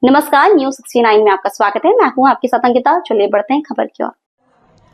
नमस्कार, न्यूज 69 में आपका स्वागत है। मैं हूं आपके साथ अंकिता। चलिए बढ़ते हैं खबर की ओर।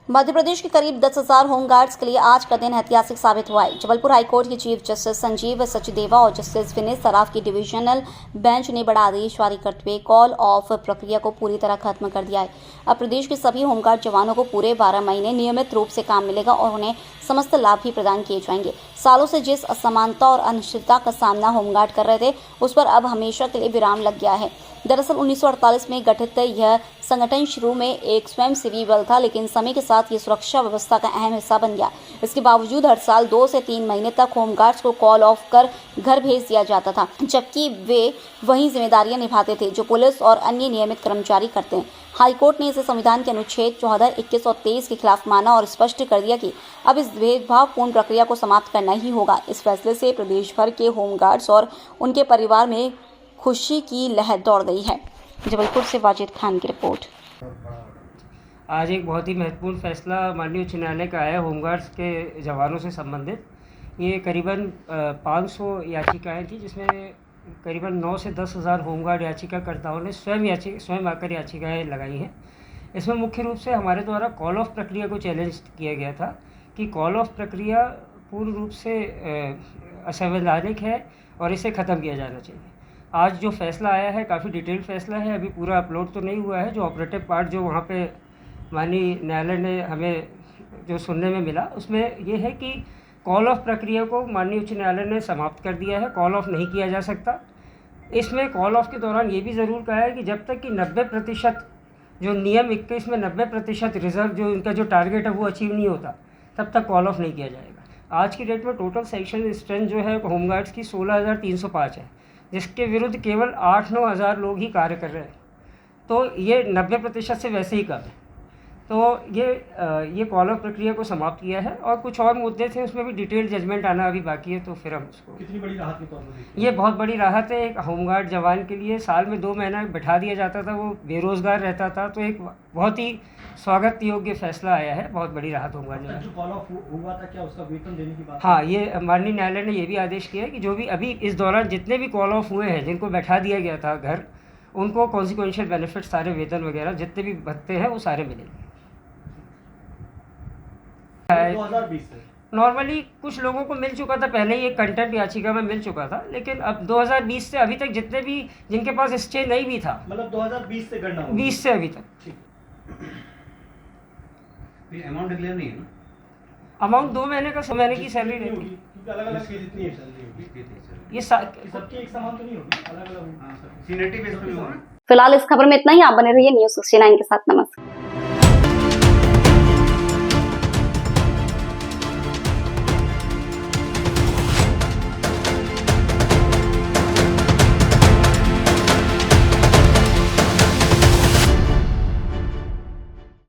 मध्य प्रदेश के करीब 10,000 होमगार्ड्स के लिए आज का दिन ऐतिहासिक साबित हुआ है। जबलपुर हाईकोर्ट के चीफ जस्टिस संजीव सचदेवा और जस्टिस विनीत सराफ की डिविजनल बेंच ने बड़ा आदेश जारी करते हुए कॉल ऑफ प्रक्रिया को पूरी तरह खत्म कर दिया है। अब प्रदेश के सभी होमगार्ड जवानों को पूरे 12 महीने नियमित रूप से काम मिलेगा और उन्हें समस्त लाभ भी प्रदान किए जाएंगे। सालों से जिस असमानता और अनिश्चितता का सामना होमगार्ड कर रहे थे, उस पर अब हमेशा के लिए विराम लग गया है। दरअसल 1948 में गठित यह संगठन शुरू में एक स्वयंसेवी बल था, लेकिन समय के साथ ये सुरक्षा व्यवस्था का अहम हिस्सा बन गया। इसके बावजूद हर साल 2 से 3 महीने तक होमगार्ड्स को कॉल ऑफ कर घर भेज दिया जाता था, जबकि वे वही जिम्मेदारियां निभाते थे जो पुलिस और अन्य नियमित कर्मचारी करते हैं। हाईकोर्ट ने इसे संविधान के अनुच्छेद 14, 21 और 23 के खिलाफ माना और स्पष्ट कर दिया कि अब इस भेदभावपूर्ण प्रक्रिया को समाप्त करना ही होगा। इस फैसले से प्रदेश भर के होमगार्ड्स और उनके परिवार में खुशी की लहर दौड़ गई है। जबलपुर से वाजिद खान की रिपोर्ट। आज एक बहुत ही महत्वपूर्ण फैसला माननीय उच्च न्यायालय का आया होमगार्ड्स के जवानों से संबंधित। ये करीबन 500 याचिकाएं थी, जिसमें करीबन 9 से 10 हज़ार होमगार्ड याचिकाकर्ताओं ने स्वयं आकर याचिकाएं लगाई हैं। इसमें मुख्य रूप से हमारे द्वारा कॉल ऑफ प्रक्रिया को चैलेंज किया गया था कि कॉल ऑफ प्रक्रिया पूर्ण रूप से असंवैधानिक है और इसे ख़त्म किया जाना चाहिए। आज जो फैसला आया है काफ़ी डिटेल्ड फैसला है, अभी पूरा अपलोड तो नहीं हुआ है। जो ऑपरेटिव पार्ट जो वहाँ पे माननीय न्यायालय ने हमें जो सुनने में मिला, उसमें ये है कि कॉल ऑफ प्रक्रिया को माननीय उच्च न्यायालय ने समाप्त कर दिया है। कॉल ऑफ नहीं किया जा सकता। इसमें कॉल ऑफ के दौरान ये भी ज़रूर कहा है कि जब तक कि 90% जो नियम 21 में 90% रिजर्व जो इनका जो टारगेट है वो अचीव नहीं होता, तब तक कॉल ऑफ नहीं किया जाएगा। आज की डेट में टोटल सेक्शन स्ट्रेंथ जो है होमगार्ड्स की 16,305 है, जिसके विरुद्ध केवल 8-9 हज़ार लोग ही कार्य कर रहे हैं। तो ये 90% से वैसे ही कम है। तो ये कॉल ऑफ प्रक्रिया को समाप्त किया है और कुछ और मुद्दे थे, उसमें भी डिटेल जजमेंट आना अभी बाकी है। तो फिर हम उसको कितनी बड़ी राहत के तौर पर देखते हैं? ये बहुत बड़ी राहत है। एक होमगार्ड जवान के लिए साल में 2 महीना बैठा दिया जाता था, वो बेरोज़गार रहता था, तो एक बहुत ही स्वागत योग्य फैसला आया है। बहुत बड़ी राहत होमगार्ड जवान। जो कॉल ऑफ हुआ था, क्या उसका वेतन देने की बात? हाँ, ये माननीय न्यायालय ने ये भी आदेश किया है कि जो भी अभी इस दौरान जितने भी कॉल ऑफ हुए हैं, जिनको बैठा दिया गया था घर, उनको कॉन्सिक्वेंशियल बेनिफिट सारे वेतन वगैरह जितने भी भत्ते हैं वो सारे मिलेंगे। 2020 से नॉर्मली कुछ लोगों को मिल चुका था, पहले ही एक कंटेंट याचिका में मिल चुका था, लेकिन अब 2020 से अभी तक जितने भी जिनके पास स्टे नहीं भी था, मतलब 2020 से गणना होगी। 20 से अभी तक। ये अमाउंट डिक्लेयर नहीं है ना? अमाउंट 2 महीने का महीने की सैलरी रहती है। क्योंकि अलग-अलग की जितनी है सैलरी होगी। ये सबकी एक समान तो नहीं होगी, अलग-अलग होगी। हाँ सर, सीनियरिटी बेस पे भी होगा ना? फिलहाल इस खबर में इतना ही। आप बने रहिए न्यूज 69 के साथ। नमस्कार।